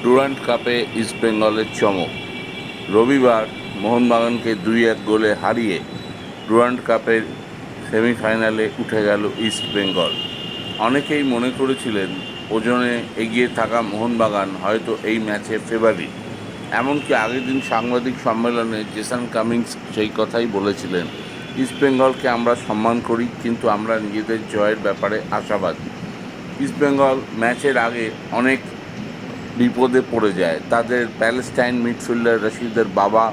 Durand কাপে ইস্টবেঙ্গলের চমক। রবিবার মোহনবাগানকে 2-1 গোলে হারিয়ে ডুরান্ড কাপের সেমিফাইনালে উঠে গেল ইস্টবেঙ্গল। অনেকেই মনে করেছিলেন ওজনে এগিয়ে থাকা মোহনবাগান হয়তো এই ম্যাচে ফেভারিট। এমনকি আগের দিন সাংবাদিক সম্মেলনে জেসন কামিন্স সেই কথাই বলেছিলেন, ইস্টবেঙ্গলকে আমরা সম্মান করি, কিন্তু আমরা নিজেদের জয়ের ব্যাপারে আশাবাদী। ইস্টবেঙ্গল ম্যাচের আগে অনেক বিপদে পড়ে যায়। তাদের প্যালেস্টাইন মিডফিল্ডার রশিদের বাবা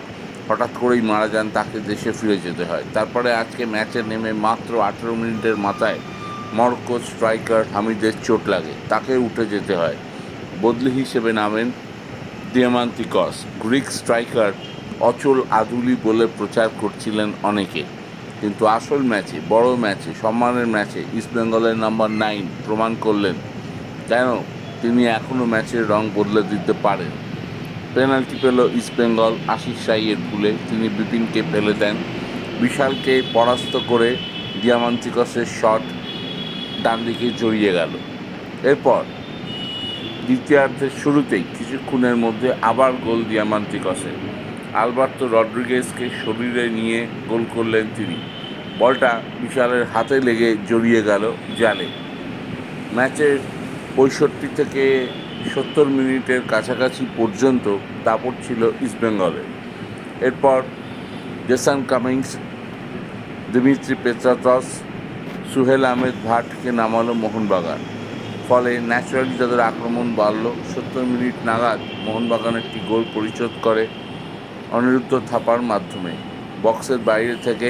হঠাৎ করেই মারা যান, তাকে দেশে ফিরে যেতে হয়। তারপরে আজকে ম্যাচে নেমে মাত্র 18 মিনিটের মাথায় মরক্কো স্ট্রাইকার হামিদের চোট লাগে, তাকে উঠে যেতে হয়। বদলি হিসেবে নামেন দিয়ামান্তিকস। গ্রিক স্ট্রাইকার অচল আদুলি বলে প্রচার করছিলেন অনেকে, কিন্তু আসল ম্যাচে, বড় ম্যাচে, সম্মানের ম্যাচে ইস্টবেঙ্গলের নাম্বার 9 প্রমাণ করলেন কেন তিনি এখনও ম্যাচের রং বদলে দিতে পারেন। পেনাল্টি পেল ইস্টবেঙ্গল আশিস সাইয়ের ভুলে। তিনি বিপিনকে ফেলে দেন। বিশালকে পরাস্ত করে দিয়ামান্তিকসের শট ডান দিকে জড়িয়ে গেল। এরপর দ্বিতীয়ার্ধের শুরুতেই কিছুক্ষণের মধ্যে আবার গোল দিয়ামান্তিকসের। আলবার্তো রড্রিগেজকে শরীরে নিয়ে গোল করলেন তিনি। বলটা বিশালের হাতে লেগে জড়িয়ে গেল জালে। ম্যাচের 65 থেকে 70 মিনিটের কাছাকাছি পর্যন্ত দাপট ছিল ইস্টবেঙ্গলের। এরপর Jason Cummins, Dimitri Petratos, Suhail Ahmed ভাটকে নামালো মোহনবাগান। ফলে ন্যাচারালি তাদের আক্রমণ বাড়ল। 70 মিনিট নাগাদ মোহনবাগান একটি গোল পরিশোধ করে অনিরুদ্ধ থাপার মাধ্যমে। বক্সের বাইরে থেকে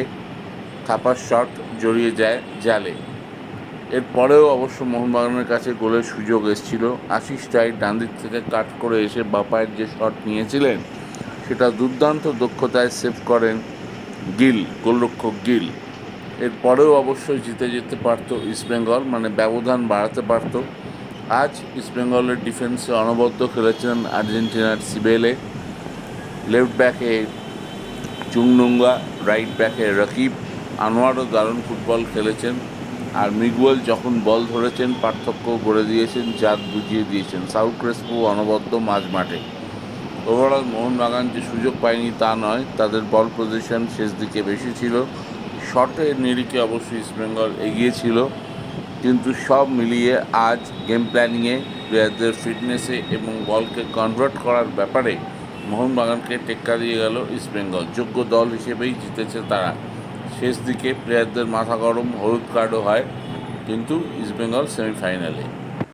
থাপার শট জড়িয়ে যায় জালে। এরপরেও অবশ্য মোহনবাগানের কাছে গোলের সুযোগ এসেছিল। আশিস টাই ডান দিক থেকে কাট করে এসে বাপায়ের যে শট নিয়েছিলেন সেটা দুর্দান্ত দক্ষতায় সেভ করেন গিল, গোলরক্ষক গিল। এরপরেও অবশ্যই জিতে যেতে পারত ইস্টবেঙ্গল, মানে ব্যবধান বাড়াতে পারত। আজ ইস্টবেঙ্গলের ডিফেন্সে অনবদ্য খেলেছেন আর্জেন্টিনার সিবেলে, লেফট ব্যাকে চুংনুঙ্গা, রাইট ব্যাকে রকিব। আনোয়ারও দারুণ ফুটবল খেলেছেন। আর মিগুয়েল যখন বল ধরেছেন পার্থক্য গড়ে দিয়েছেন, জাত বুঝিয়ে দিয়েছেন। সাউ ক্রেসপো অনবদ্য মাঝ মাঠে। ওভারঅল মোহনবাগান যে সুযোগ পায়নি তা নয়, তাদের বল পজিশন শেষ দিকে বেশি ছিল। শটের নিরিখে অবশ্যই ইস্টবেঙ্গল এগিয়ে ছিল, কিন্তু সব মিলিয়ে আজ গেম প্ল্যানিংয়ে, প্লেয়ারদের ফিটনেসে এবং বলকে কনভার্ট করার ব্যাপারে মোহনবাগানকে টেক্কা দিয়ে গেল ইস্টবেঙ্গল। যোগ্য দল হিসেবেই জিতেছে তারা। শেষ দিকে প্লেয়ারদের মাথা গরম, হলুদ কার্ডও হয়, কিন্তু ইস্টবেঙ্গল সেমিফাইনালে।